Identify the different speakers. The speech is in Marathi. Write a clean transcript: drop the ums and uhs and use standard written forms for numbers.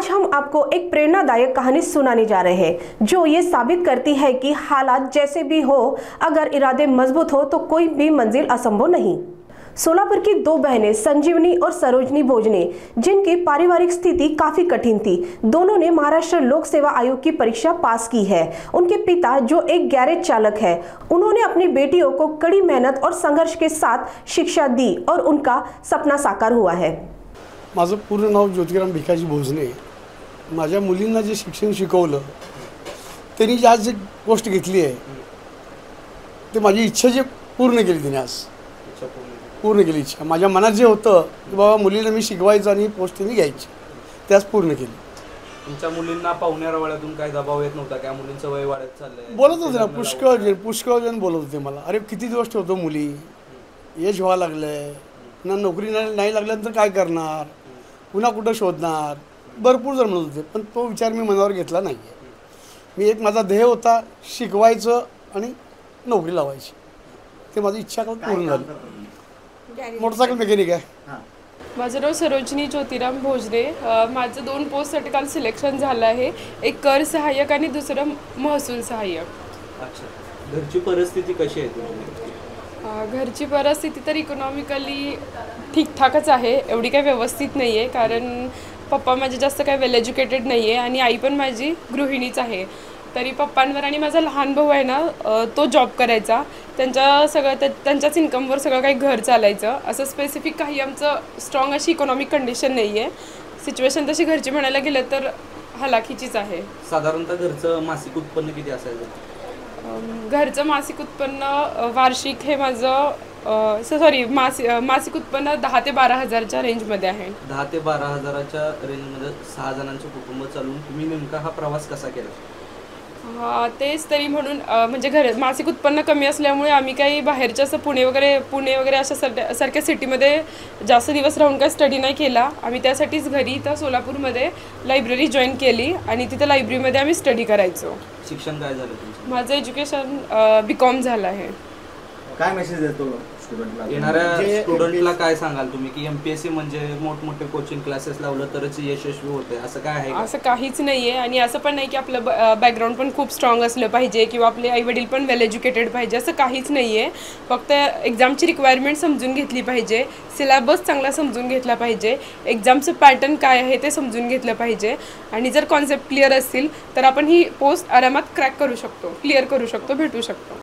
Speaker 1: आज हम आपको एक प्रेरणादायक कहानी सुनाने जा रहे हैं जो ये साबित करती है कि हालात जैसे भी हो, अगर इरादे मजबूत हो तो कोई भी मंजिल असंभव नहीं। सोलापुर की दो बहनें संजीवनी और सरोजनी भोजने, जिनकी पारिवारिक स्थिति काफी कठिन थी, दोनों ने महाराष्ट्र लोक सेवा आयोग की परीक्षा पास की है। उनके पिता जो एक गैरेज चालक है, उन्होंने अपनी बेटियों को कड़ी मेहनत और संघर्ष के साथ शिक्षा दी और उनका सपना साकार हुआ है।
Speaker 2: माझं पूर्ण नाव ज्योतिराम भिकाजी भोजने। माझ्या मुलींना जे शिक्षण शिकवलं, त्यांनी जी आज जे पोस्ट घेतली आहे ते माझी इच्छा जे पूर्ण केली, तिने आज पूर्ण केली इच्छा। माझ्या मनात जे होतं की बाबा मुलीला मी शिकवायचं आणि पोस्ट तिने घ्यायची, ते आज पूर्ण केली।
Speaker 3: तुमच्या मुलींना पाहुण्यारावळ्यातून काय दबाव येत नव्हता? काय मुलींचं वय वाढत चाललंय
Speaker 2: बोलत होते ना, पुष्कळ जण बोलत होते मला, अरे किती दिवस ठेवतो मुली, एज व्हायला लागलंय ना, नोकरी नाही लागल्यानंतर काय करणार, पुन्हा कुठं शोधणार, भरपूर जण म्हणत होते। पण तो विचार मी मनावर घेतला नाही आहे। मी एक माझा ध्येय होता, शिकवायचं आणि नोकरी लावायची, ते माझी इच्छा पूर्ण झाली। मोटरसायकल मेकॅनिक आहे।
Speaker 4: माझं नाव सरोजनी ज्योतिराम भोजने। माझं 2 पोस्टसाठी काल सिलेक्शन झालं आहे, एक कर सहाय्यक आणि दुसरं महसूल सहाय्यक।
Speaker 3: अच्छा, घरची परिस्थिती कशी आहे तुमची?
Speaker 4: घरची परिस्थिती तर इकॉनॉमिकली ठीकठाकच आहे, एवढी काही व्यवस्थित नाही आहे, कारण पप्पा माझे जास्त काही वेल एज्युकेटेड नाही आहे आणि आई पण माझी गृहिणीच आहे। तरी पप्पांवर आणि माझा लहान भाऊ आहे ना, तो जॉब करायचा, त्यांच्याच इन्कमवर सगळं काही घर चालायचं। असं स्पेसिफिक काही आमचं स्ट्रॉंग अशी इकॉनॉमिक कंडिशन नाही आहे। सिच्युएशन तशी घरची म्हणायला गेलं तर हलाखीचीच आहे।
Speaker 3: साधारणतः घरचं मासिक उत्पन्न किती असायचं?
Speaker 4: घरचं मासिक उत्पन्न वार्षिक हे माझं मासिक उत्पन्न 10 ते 12 हजारच्या रेंजमध्ये आहे।
Speaker 3: 10 ते 12 हजाराच्या रेंजमध्ये 6 जणांचं कुटुंब चालवून तुम्ही नेमका हा प्रवास कसा केला?
Speaker 4: तेच तरी म्हणून म्हणजे मासिक उत्पन्न कमी असल्यामुळे आम्ही काही बाहेरच्या असं पुणे वगैरे अशा सारख्या सिटीमध्ये जास्त दिवस राहून काही स्टडी नाही केला। आम्ही त्यासाठीच घरी इथं सोलापूरमध्ये लायब्ररी जॉईन केली आणि तिथं लायब्ररीमध्ये आम्ही स्टडी करायचो।
Speaker 3: शिक्षण काय झालं तुमचं?
Speaker 4: माझं एज्युकेशन BCom झालं आहे।
Speaker 5: काय मेसेज देतो स्टुडंटला,
Speaker 3: येणाऱ्या स्टुडंटला काय सांगाल तुम्ही की MPSC म्हणजे मोठमोठे कोचिंग क्लासेस लावलं तरच यशस्वी होते, असं काय आहे?
Speaker 4: असं काहीच नाही आहे आणि असं पण नाही की आपलं बॅकग्राऊंड पण खूप स्ट्रॉंग असलं पाहिजे किंवा आपले आईवडील पण वेल एज्युकेटेड पाहिजे, असं काहीच नाही आहे। फक्त एक्झामची रिक्वायरमेंट समजून घेतली पाहिजे, सिलेबस चांगला समजून घेतला पाहिजे, एक्झामचं पॅटर्न काय आहे ते समजून घेतलं पाहिजे आणि जर कॉन्सेप्ट क्लिअर असतील तर आपण ही पोस्ट आरामात क्रॅक करू शकतो, क्लिअर करू शकतो, भेटू शकतो।